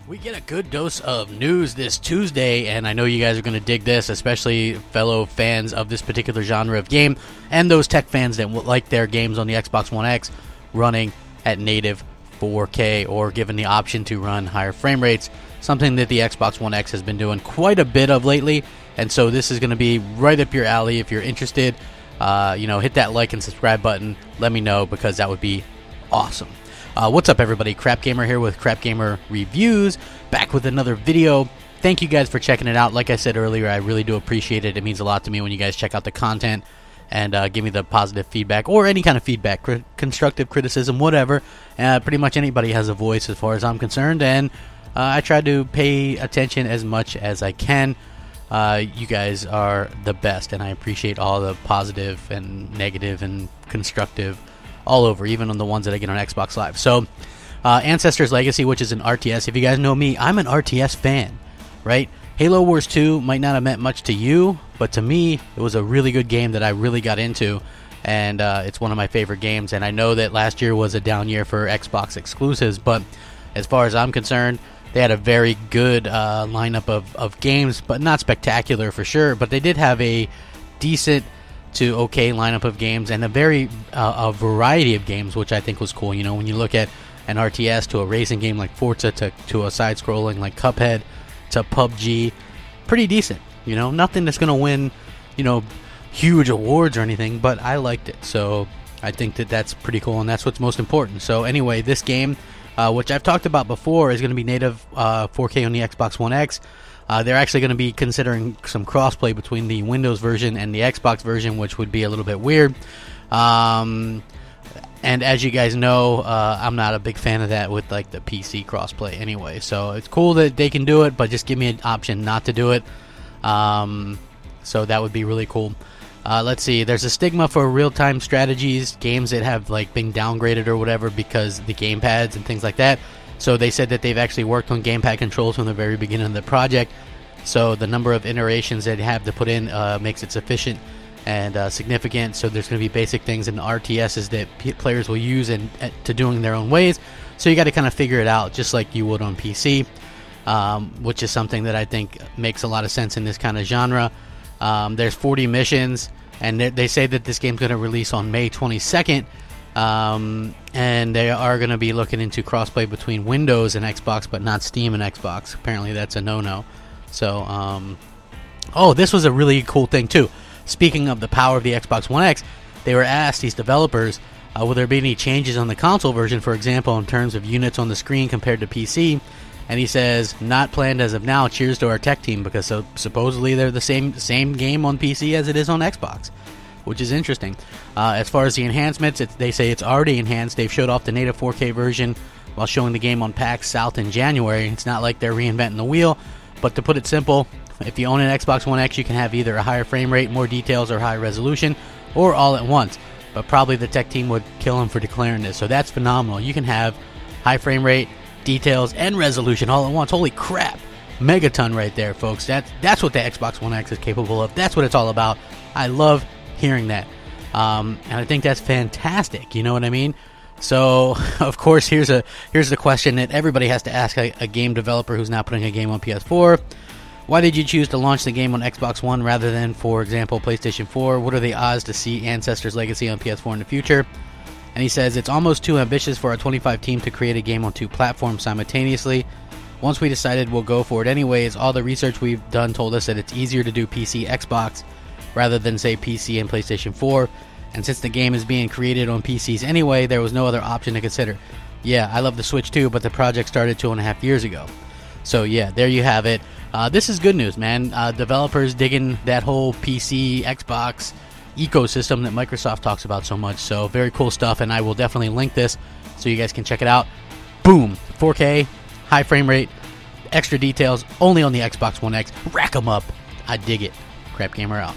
We get a good dose of news this Tuesday, and I know you guys are going to dig this, especially fellow fans of this particular genre of game, and those tech fans that like their games on the Xbox One X running at native 4K or given the option to run higher frame rates, something that the Xbox One X has been doing quite a bit of lately, and so this is going to be right up your alley. If you're interested, hit that like and subscribe button. Let me know, because that would be awesome. What's up, everybody? Crapgamer here with Crapgamer Reviews, back with another video. Thank you guys for checking it out. Like I said earlier, I really do appreciate it. It means a lot to me when you guys check out the content and give me the positive feedback, or any kind of feedback, constructive criticism, whatever. Pretty much anybody has a voice as far as I'm concerned, and I try to pay attention as much as I can. You guys are the best, and I appreciate all the positive and negative and constructive all over, even on the ones that I get on Xbox Live. So, Ancestors Legacy, which is an RTS. If you guys know me, I'm an RTS fan, right? Halo Wars 2 might not have meant much to you, but to me, it was a really good game that I really got into, and it's one of my favorite games. And I know that last year was a down year for Xbox exclusives, but as far as I'm concerned, they had a very good lineup of games, but not spectacular for sure. But they did have a decent to okay lineup of games, and a variety of games, which I think was cool. You know, when you look at an RTS to a racing game like Forza to a side-scrolling like Cuphead to PUBG, pretty decent. You know, nothing that's gonna win, huge awards or anything, but I liked it. So I think that that's pretty cool, and that's what's most important. So anyway, this game, which I've talked about before, is going to be native 4K on the Xbox One X. They're actually going to be considering some crossplay between the Windows version and the Xbox version, which would be a little bit weird. And as you guys know, I'm not a big fan of that with like the PC crossplay anyway. So it's cool that they can do it, but just give me an option not to do it. So that would be really cool. Let's see. There's a stigma for real-time strategies, games that have like been downgraded or whatever because the gamepads and things like that. So they said that they've actually worked on gamepad controls from the very beginning of the project. So the number of iterations that you have to put in makes it sufficient and significant. So there's going to be basic things in the RTSs that players will use to doing their own ways. So you got to kind of figure it out just like you would on PC, which is something that I think makes a lot of sense in this kind of genre. There's 40 missions, and they say that this game's going to release on May 22nd. And they are going to be looking into crossplay between Windows and Xbox, but not Steam and Xbox. Apparently that's a no-no. So, this was a really cool thing too. Speaking of the power of the Xbox One X, they were asked, these developers, will there be any changes on the console version, for example, in terms of units on the screen compared to PC? And he says, not planned as of now. Cheers to our tech team, because supposedly they're the same game on PC as it is on Xbox, which is interesting. As far as the enhancements, they say it's already enhanced. They've showed off the native 4K version while showing the game on PAX South in January. It's not like they're reinventing the wheel, but to put it simple, if you own an Xbox One X, you can have either a higher frame rate, more details, or high resolution, or all at once. But probably the tech team would kill them for declaring this, so that's phenomenal. You can have high frame rate, details, and resolution all at once. Holy crap. Megaton right there, folks. That's what the Xbox One X is capable of. That's what it's all about. I love hearing that, and I think that's fantastic. You know what I mean? So, of course, here's the question that everybody has to ask a game developer who's not putting a game on PS4. Why did you choose to launch the game on Xbox One rather than, for example, PlayStation 4? What are the odds to see Ancestors Legacy on PS4 in the future? And he says, it's almost too ambitious for our 25 team to create a game on two platforms simultaneously. Once we decided we'll go for it anyways, all the research we've done told us that it's easier to do PC, Xbox, rather than, say, PC and PlayStation 4. And since the game is being created on PCs anyway, there was no other option to consider. Yeah, I love the Switch too, but the project started 2.5 years ago. So yeah, there you have it. This is good news, man. Developers digging that whole PC, Xbox ecosystem that Microsoft talks about so much. So very cool stuff, and I will definitely link this so you guys can check it out. Boom, 4K, high frame rate, extra details, only on the Xbox One X. Rack 'em up. I dig it. Crapgamer out.